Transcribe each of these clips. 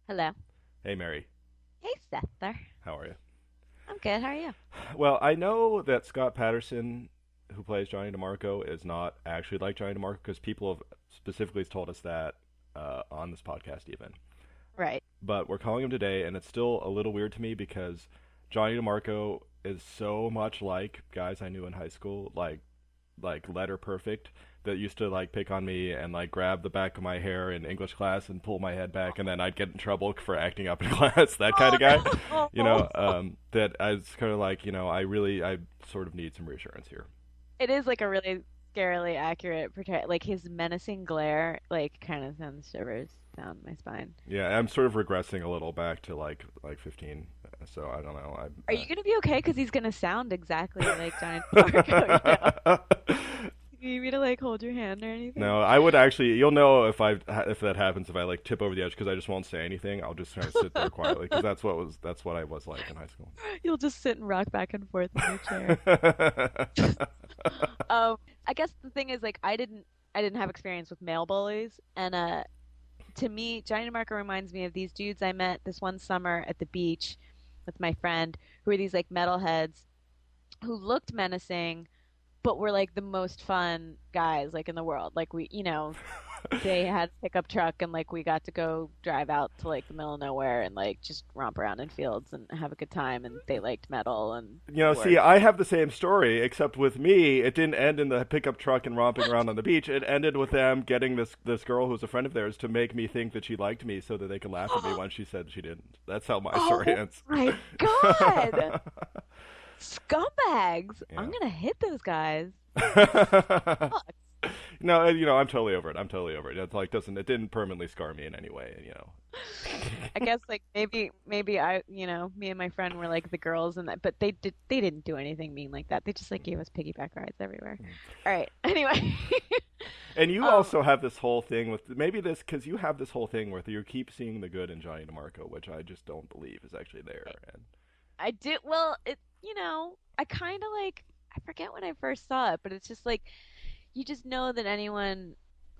Hello. Hey, Mary. Hey, Seth there. How are you? I'm good. How are you? Well, I know that Scott Patterson, who plays Johnny DiMarco, is not actually like Johnny DiMarco because people have specifically told us that on this podcast, even. Right. But we're calling him today, and it's still a little weird to me because Johnny DeMarco is so much like guys I knew in high school, like letter perfect, that used to like pick on me and like grab the back of my hair in English class and pull my head back, and then I'd get in trouble for acting up in class. That kind Oh of guy, no! that I was kind of like, I sort of need some reassurance here. It is like a really scarily accurate portrayal. Like his menacing glare, like kind of sends shivers down my spine. Yeah, I'm sort of regressing a little back to like 15. So I don't know. Are you gonna be okay? Because he's gonna sound exactly like Johnny Darko. You need me to like hold your hand or anything? No, I would actually. You'll know if that happens if I like tip over the edge because I just won't say anything. I'll just kind of sit there quietly because that's what I was like in high school. You'll just sit and rock back and forth in your chair. I guess the thing is like I didn't have experience with male bullies, and to me, Johnny DeMarco reminds me of these dudes I met this one summer at the beach with my friend, who were these like metalheads who looked menacing, but were like the most fun guys like in the world. Like they had a pickup truck and like we got to go drive out to like the middle of nowhere and like just romp around in fields and have a good time. And they liked metal and See, were I have the same story, except with me, it didn't end in the pickup truck and romping around on the beach. It ended with them getting this girl who's a friend of theirs to make me think that she liked me, so that they could laugh at me when she said she didn't. That's how my story oh ends. my God, scumbags! I'm Yeah. gonna hit those guys. Fuck. No, I'm totally over it. I'm totally over it. It didn't permanently scar me in any way. I guess like maybe me and my friend were like the girls and that, but they didn't do anything mean like that. They just like gave us piggyback rides everywhere. All right. Anyway, And you um, also have this whole thing with maybe this because you have this whole thing where you keep seeing the good in Johnny DeMarco, which I just don't believe is actually there. And I did well. I kind of like I forget when I first saw it, but it's just like you just know that anyone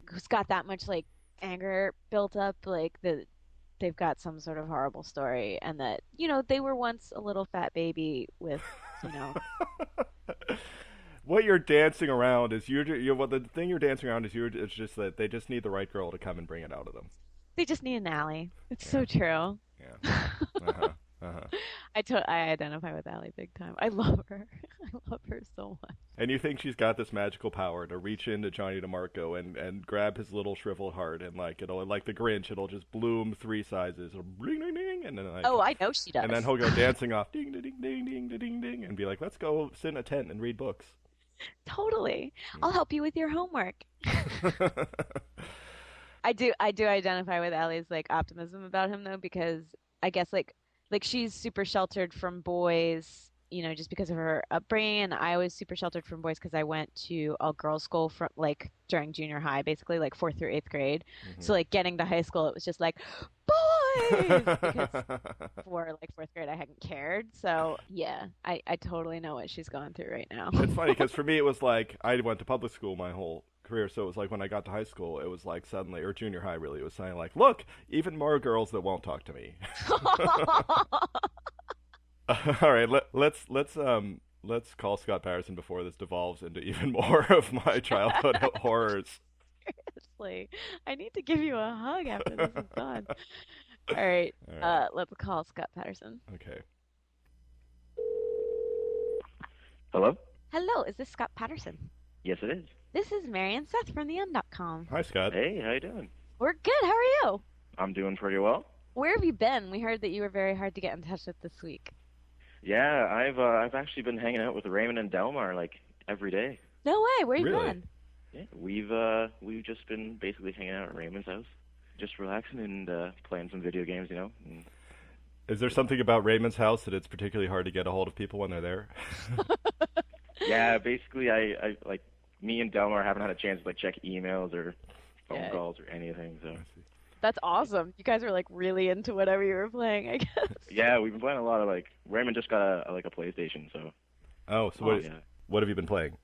who's got that much like anger built up, like they've got some sort of horrible story, and that they were once a little fat baby with you know what you're dancing around is you're what the thing you're dancing around is it's just that they just need the right girl to come and bring it out of them. they just need an alley. It's Yeah, so true. yeah. Uh huh. Uh huh. I identify with Allie big time. I love her. I love her so much. And you think she's got this magical power to reach into Johnny DeMarco and grab his little shriveled heart and like it'll like the Grinch, it'll just bloom three sizes, it'll ding ding ding, and then Oh, I know she and then does. he'll go dancing off ding ding ding ding ding ding ding and be like, let's go sit in a tent and read books. Totally. I'll help you with your homework. I do identify with Allie's like optimism about him though, because I guess like she's super sheltered from boys, just because of her upbringing, and I was super sheltered from boys because I went to a girls' school from like during junior high, basically like fourth through eighth grade. So like getting to high school, it was just like boys because for like fourth grade I hadn't cared. So yeah, I totally know what she's going through right now. It's funny because for me it was like I went to public school my whole career, so it was like when I got to high school, it was like suddenly, or junior high really, it was saying like, look, even more girls that won't talk to me. All right, let's call Scott Patterson before this devolves into even more of my childhood horrors. Seriously, I need to give you a hug after this is done. All right, All right, let's call Scott Patterson. okay. Hello? Hello, is this Scott Patterson? Yes, it is. This is Mary and Seth from the Hi, Scott. Hey, how you doing? We're good. How are you? I'm doing pretty well. Where have you been? We heard that you were very hard to get in touch with this week. Yeah, I've actually been hanging out with Raymond and Delmar like every day. No way. Where you Really? been? Yeah, we've just been basically hanging out at Raymond's house, just relaxing and playing some video games, And Is there something about Raymond's house that it's particularly hard to get a hold of people when they're there? yeah, basically I like me and Delmar haven't had a chance to like check emails or phone Yeah, calls or anything. So I see. that's awesome. You guys were like really into whatever you were playing, I guess. yeah, we've been playing a lot of like Raymond just got a PlayStation, so Oh, so Awesome. yeah. what have you been playing?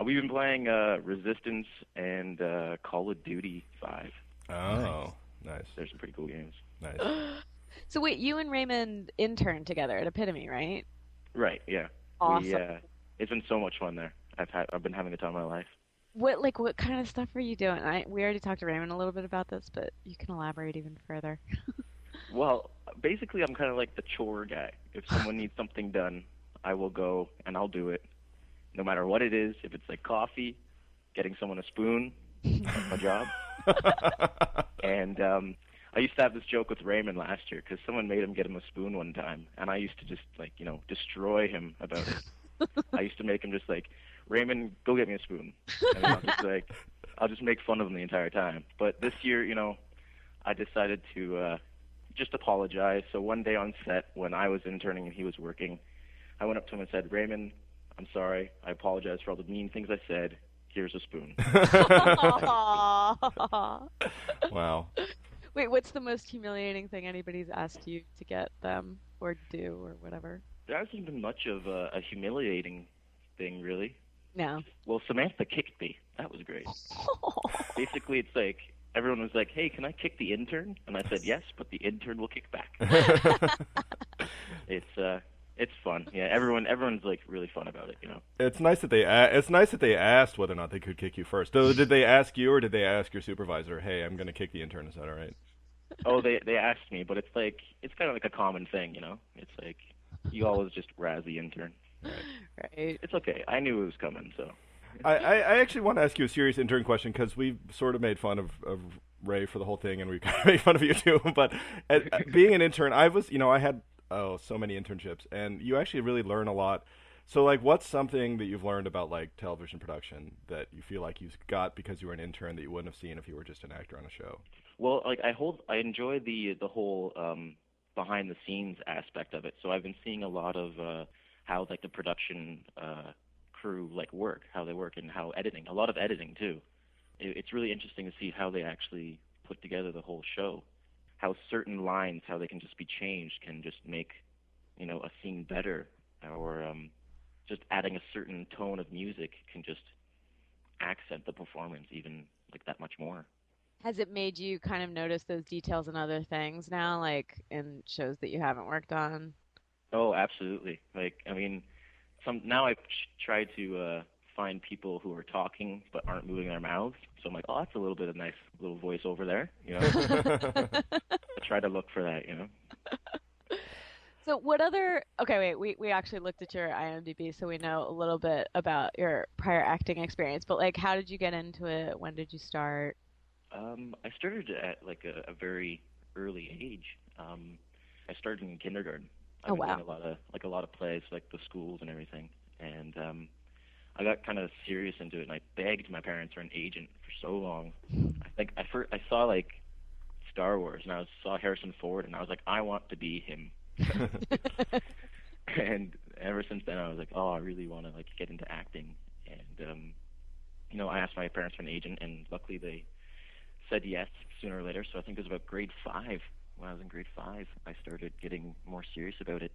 We've been playing Resistance and Call of Duty 5. Oh, nice. There's some pretty cool games. Nice. So wait, you and Raymond interned together at Epitome, right? Right, yeah. Awesome. It's been so much fun there. I've been having the time of my life. What kind of stuff were you doing? We already talked to Raymond a little bit about this, but you can elaborate even further. Well, basically, I'm kind of like the chore guy. If someone needs something done, I will go and I'll do it, no matter what it is. If it's like coffee, getting someone a spoon, that's my job. And I used to have this joke with Raymond last year because someone made him get him a spoon one time, and I used to just destroy him about it. I used to make him just like, Raymond, go get me a spoon. And I'll just make fun of him the entire time. But this year, I decided to just apologize. So one day on set, when I was interning and he was working, I went up to him and said, Raymond, I'm sorry. I apologize for all the mean things I said. Here's a spoon. Wow. Wait, what's the most humiliating thing anybody's asked you to get them or do or whatever? There hasn't been much of a humiliating thing, really. No. Well, Samantha kicked me. That was great. Basically, it's like everyone was like, "Hey, can I kick the intern?" And I said, "Yes, but the intern will kick back." It's fun. Yeah, everyone's like really fun about it. It's nice that they asked whether or not they could kick you first. So did they ask you, or did they ask your supervisor? Hey, I'm going to kick the intern. Is that all right? Oh, they asked me, but it's kind of like a common thing. It's like you always just razz the intern. Right. It's okay. I knew it was coming, so. I actually want to ask you a serious intern question because we sort of made fun of Ray for the whole thing, and we kind of made fun of you too. But being an intern, I had so many internships, and you actually really learn a lot. So, like, what's something that you've learned about like television production that you feel like you've got because you were an intern that you wouldn't have seen if you were just an actor on a show? Well, like I enjoy the whole behind the scenes aspect of it. So I've been seeing a lot of how like the production crew work, how they work, and how editing. A lot of editing too. It's really interesting to see how they actually put together the whole show. How certain lines, how they can just be changed, can just make a scene better, or just adding a certain tone of music can just accent the performance even like that much more. Has it made you kind of notice those details in other things now, like in shows that you haven't worked on? Oh, absolutely. Now I try to find people who are talking but aren't moving their mouths. So I'm like, oh, that's a little bit of nice little voice over there. I try to look for that. So what other? Okay, wait. We actually looked at your IMDb, so we know a little bit about your prior acting experience. But like, how did you get into it? When did you start? I started at like a very early age. I started in kindergarten. Oh, wow. I've been doing a lot of plays, like the schools and everything. And I got kind of serious into it, and I begged my parents for an agent for so long. I think I saw like Star Wars, and I saw Harrison Ford, and I was like, I want to be him. And ever since then, I was like, oh, I really want to like get into acting. And I asked my parents for an agent, and luckily they said yes sooner or later. So I think it was about grade 5. When I was in grade 5, I started getting more serious about it.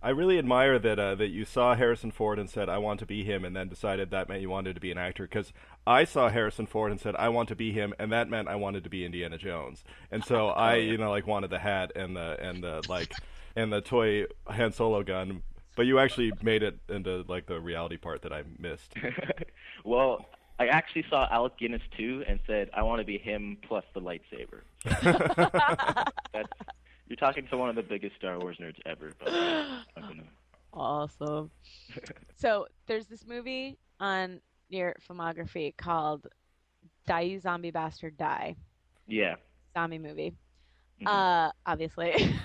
I really admire that you saw Harrison Ford and said, I want to be him, and then decided that meant you wanted to be an actor, because I saw Harrison Ford and said, I want to be him, and that meant I wanted to be Indiana Jones. And so I, wanted the hat and the toy Han Solo gun, but you actually made it into like the reality part that I missed. Well, I actually saw Alec Guinness too and said, I want to be him plus the lightsaber. So you're talking to one of the biggest Star Wars nerds ever. But I don't know. Awesome. So there's this movie on your filmography called Die You Zombie Bastard Die. Yeah. Zombie movie. Mm-hmm. Obviously.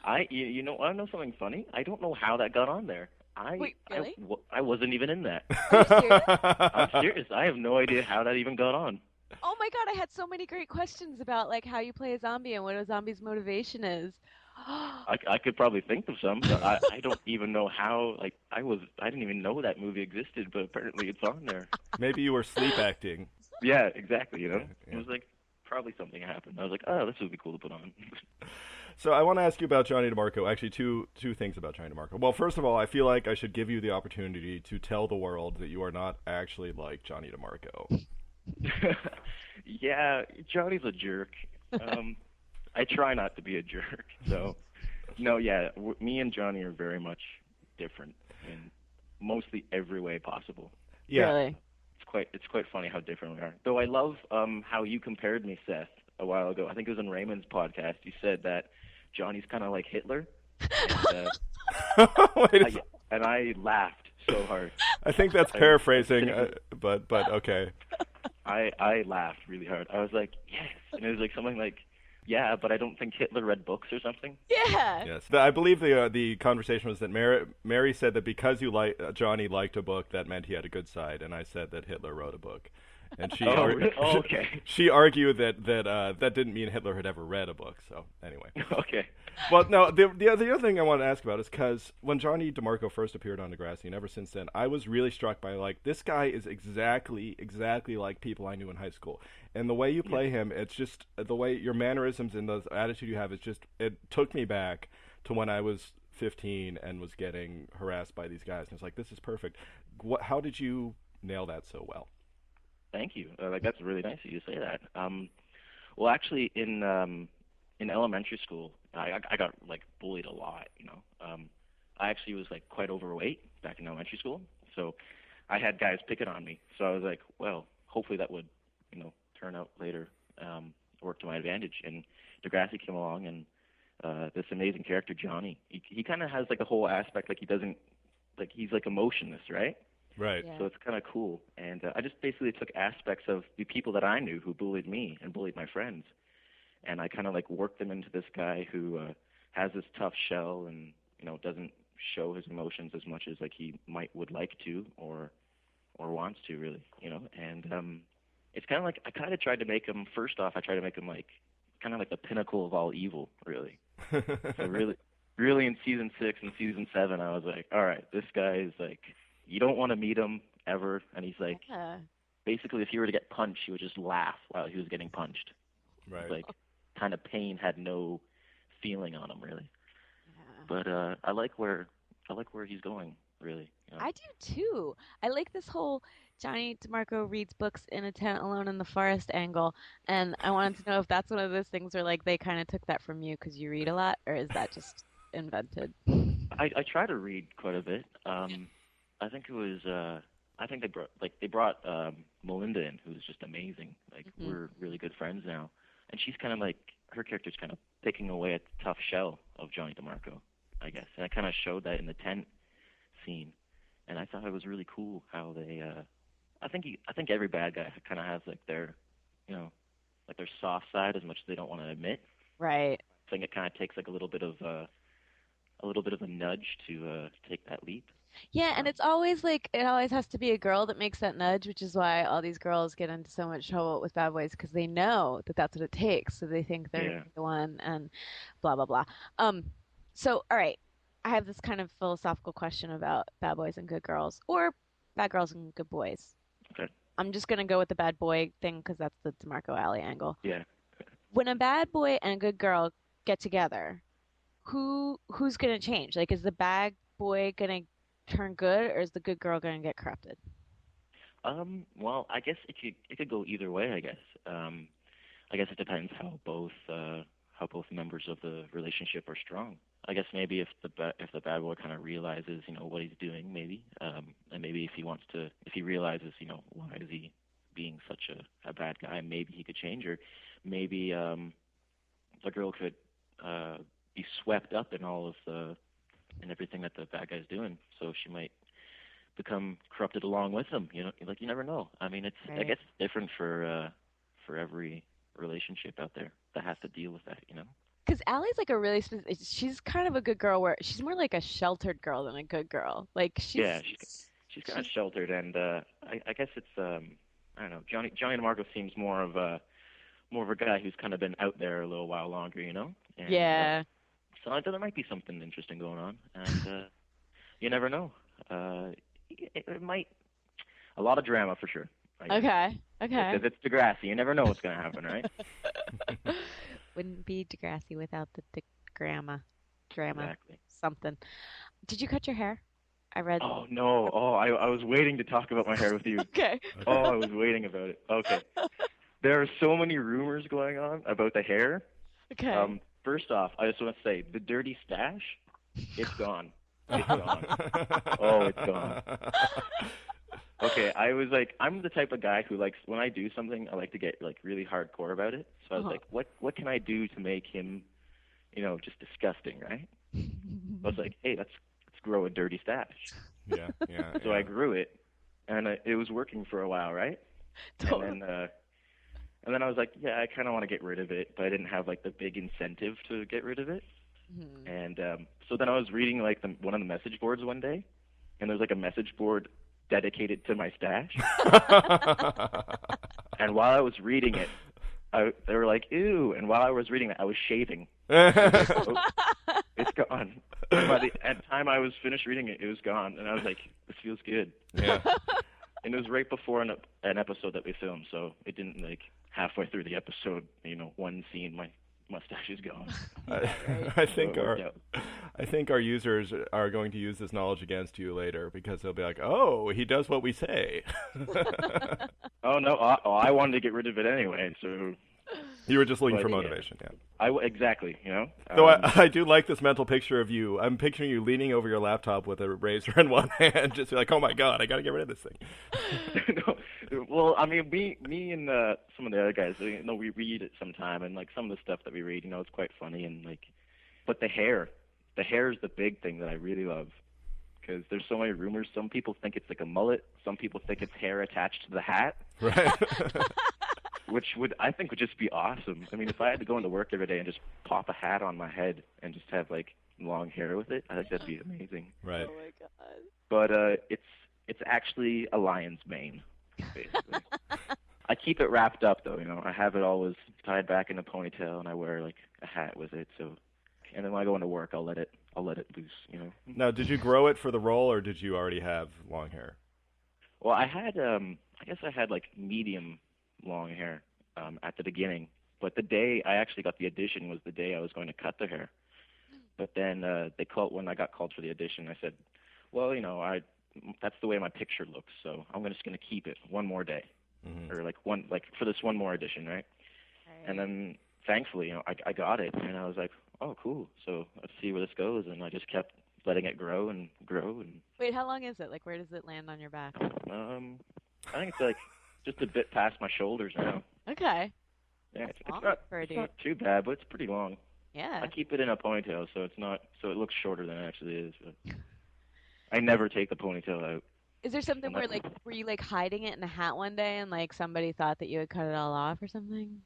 I know something funny? I don't know how that got on there. Wait, really? I wasn't even in that. Are you serious? I'm serious. I have no idea how that even got on. Oh my God, I had so many great questions about like how you play a zombie and what a zombie's motivation is. I could probably think of some, but I don't even know how. Like I didn't even know that movie existed, but apparently it's on there. Maybe you were sleep acting. Yeah, exactly. Yeah. It was like probably something happened. I was like, oh, this would be cool to put on. So I want to ask you about Johnny DiMarco. Actually, two things about Johnny DiMarco. Well, first of all, I feel like I should give you the opportunity to tell the world that you are not actually like Johnny DiMarco. Yeah, Johnny's a jerk. I try not to be a jerk. So, no, yeah, me and Johnny are very much different in mostly every way possible. Yeah. Really? It's quite funny how different we are. Though I love how you compared me, Seth, a while ago. I think it was on Raymond's podcast. You said that Johnny's kind of like Hitler, and Wait, I laughed so hard. I think that's paraphrasing, but okay. I laughed really hard. I was like, yes, and it was like something like, yeah, but I don't think Hitler read books or something. Yeah. Yes, I believe the conversation was that Mary said that because Johnny liked a book, that meant he had a good side, and I said that Hitler wrote a book, and she okay. she argued that didn't mean Hitler had ever read a book. So anyway. Okay. Well, no, the other thing I want to ask about is because when Johnny DiMarco first appeared on Degrassi, and ever since then, I was really struck by, like, this guy is exactly like people I knew in high school. And the way you play him, it's just, the way your mannerisms and the attitude you have, it took me back to when I was 15 and was getting harassed by these guys. And it's like, this is perfect. How did you nail that so well? Thank you. That's really nice of you to say that. Well, actually, in elementary school, I got like bullied a lot. I actually was like quite overweight back in elementary school, so I had guys picking on me. So I was like, well, hopefully that would, turn out later, work to my advantage. And Degrassi came along, and this amazing character Johnny, he kind of has like a whole aspect, like he's like emotionless, right? Right. Yeah. So it's kind of cool. And I just basically took aspects of the people that I knew who bullied me and bullied my friends, and I kind of like worked them into this guy who has this tough shell and doesn't show his emotions as much as like he would like to or wants to, really. And it's kind of like I kind of tried to make him, first off, I tried to make him like kind of like the pinnacle of all evil, really. So really in season 6 and season 7, I was like, all right, this guy is like, you don't want to meet him ever, and he's like, basically, if he were to get punched, he would just laugh while he was getting punched. Right. Like, kind of pain had no feeling on him, really. Yeah. But I like where he's going, really. I do too. I like this whole Johnny DiMarco reads books in a tent alone in the forest angle, and I wanted to know if that's one of those things where like they kind of took that from you because you read a lot, or is that just invented? I try to read quite a bit. I think it was I think they brought Melinda in, who's just amazing. Like we're really good friends now, and she's kind of like, her character's kind of picking away at the tough shell of Johnny DiMarco, I guess, and I kind of showed that in the tent scene, and I thought it was really cool how they. I think every bad guy kind of has like their, like their soft side, as much as they don't want to admit. Right. I think it kind of takes like a little bit of a nudge to take that leap. Yeah, and it's always like it always has to be a girl that makes that nudge, which is why all these girls get into so much trouble with bad boys because they know that that's what it takes, so they think they're the one, and blah blah blah. So all right, I have this kind of philosophical question about bad boys and good girls, or bad girls and good boys. Okay. I'm just gonna go with the bad boy thing because that's the DiMarco Alley angle. Yeah. When a bad boy and a good girl get together, who's gonna change? Like, is the bad boy gonna turn good, or is the good girl gonna get corrupted? Well, I guess it could go either way. I guess. I guess it depends how both members of the relationship are strong. I guess maybe if the bad boy kind of realizes what he's doing, maybe, and maybe if he realizes why is he being such a bad guy, maybe he could change, or maybe the girl could be swept up in everything that the bad guy's doing, so she might become corrupted along with him. Like, you never know. I mean, Right. I guess it's different for every relationship out there that has to deal with that. Because Allie's like a really she's kind of a good girl where she's more like a sheltered girl than a good girl. Like she's she's kind of sheltered, and I guess it's I don't know. Johnny DiMarco seems more of a guy who's kind of been out there a little while longer, And, yeah. So there might be something interesting going on, and you never know. It might, a lot of drama for sure. Okay. Because it's Degrassi, you never know what's going to happen, right? Wouldn't be Degrassi without the drama. Exactly. Something. Did you cut your hair? I read. Oh no! I was waiting to talk about my hair with you. Okay. Oh, I was waiting about it. Okay. There are so many rumors going on about the hair. Okay. First off, I just want to say the dirty stash, it's gone. It's gone. Oh, it's gone. Okay, I was like, I'm the type of guy who likes when I do something, I like to get like really hardcore about it. So I was like, what can I do to make him, just disgusting, right? I was like, hey, let's grow a dirty stash. Yeah, yeah. So I grew it, and it was working for a while, right? Totally. And then I was like, yeah, I kind of want to get rid of it, but I didn't have like the big incentive to get rid of it. Mhm. And so then I was reading like one of the message boards one day, and there's like a message board dedicated to my stash. And while I was reading it, they were like, ew. And while I was reading it, I was shaving. Oh, it's gone. By the time I was finished reading it, it was gone. And I was like, this feels good. Yeah. And it was right before an episode that we filmed, so it didn't like halfway through the episode, one scene, my mustache is gone. I think our users are going to use this knowledge against you later because they'll be like, "Oh, he does what we say." Oh no! I wanted to get rid of it anyway, so you were just looking for motivation, yeah. Exactly, So I do like this mental picture of you. I'm picturing you leaning over your laptop with a razor in one hand, just like, "Oh my god, I got to get rid of this thing." No, well, I mean, me and some of the other guys, we read it sometime, and like some of the stuff that we read, it's quite funny, and like, but the hair is the big thing that I really love, because there's so many rumors. Some people think it's like a mullet. Some people think it's hair attached to the hat. Right. Which I think would just be awesome. I mean, if I had to go into work every day and just pop a hat on my head and just have like long hair with it, I think that'd be amazing. Right. Oh my god. But it's actually a lion's mane, basically. I keep it wrapped up though, I have it always tied back in a ponytail, and I wear like a hat with it. So, and then when I go into work, I'll let it loose. Now, did you grow it for the role, or did you already have long hair? Well, I had I guess I had like medium long hair at the beginning, but the day I actually got the audition was the day I was going to cut the hair. But then when I got called for the audition, I said, well, that's the way my picture looks, so I'm just going to keep it one more day, or for this one more audition, right? And then thankfully, I got it, and I was like, oh, cool. So let's see where this goes, and I just kept letting it grow and grow. And Wait, how long is it? Like, where does it land on your back? I think it's like just a bit past my shoulders now. Okay. Yeah, That's it's not too bad, but it's pretty long. Yeah. I keep it in a ponytail, so it looks shorter than it actually is. But I never take the ponytail out. Is there something were you like hiding it in a hat one day and like somebody thought that you had cut it all off or something?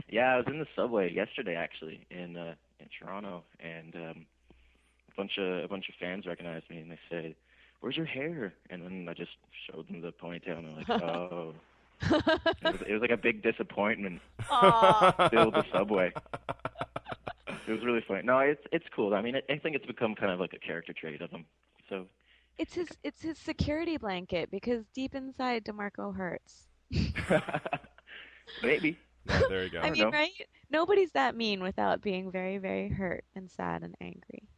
Yeah, I was in the subway yesterday actually in Toronto, and a bunch of fans recognized me, and they said, "Where's your hair?" And then I just showed them the ponytail, and they're like, "Oh." It was like a big disappointment. Still the subway. It was really funny. No, it's cool. I mean, I think it's become kind of like a character trait of him. So It's his security blanket because deep inside DiMarco hurts. maybe. Yeah, there you go. I mean, right? Nobody's that mean without being very, very hurt and sad and angry.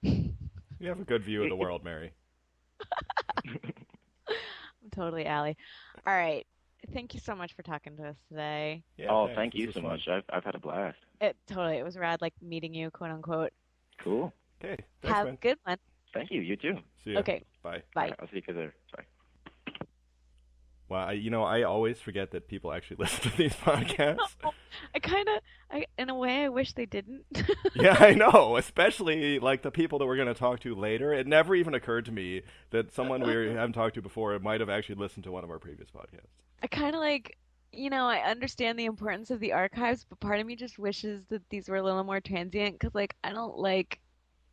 You have a good view of the world, Mary. I'm totally Allie. All right. Thank you so much for talking to us today. Yeah, thank you so much. I've had a blast. It was rad, like meeting you, quote unquote. Cool. Okay. Thanks, Have man. a good one. Thank you. You too. See you. Okay. Bye. Bye. Right, I'll see you there. Bye. Well, I always forget that people actually listen to these podcasts. In a way, I wish they didn't. Yeah, I know. Especially like the people that we're going to talk to later. It never even occurred to me that someone we haven't talked to before might have actually listened to one of our previous podcasts. I kind of like, I understand the importance of the archives, but part of me just wishes that these were a little more transient because, like, I don't like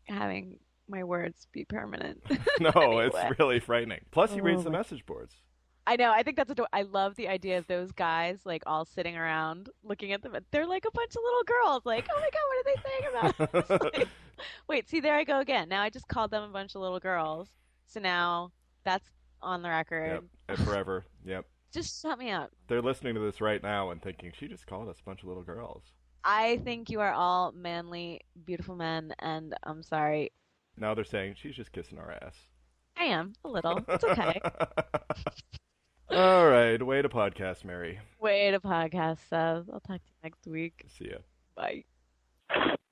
having my words be permanent. No, Anyway. It's really frightening. Plus, he reads the message boards. I know. I think that's I love the idea of those guys like all sitting around looking at them. They're like a bunch of little girls. Like, oh my god, what are they saying about us? Like, wait, see, there I go again. Now I just called them a bunch of little girls. So now that's on the record. Yep, and forever. Yep. Just shut me up. They're listening to this right now and thinking, she just called us a bunch of little girls. I think you are all manly, beautiful men, and I'm sorry. Now they're saying, she's just kissing our ass. I am, a little. It's okay. All right, way to podcast, Mary. Way to podcast, Seth. I'll talk to you next week. See ya. Bye.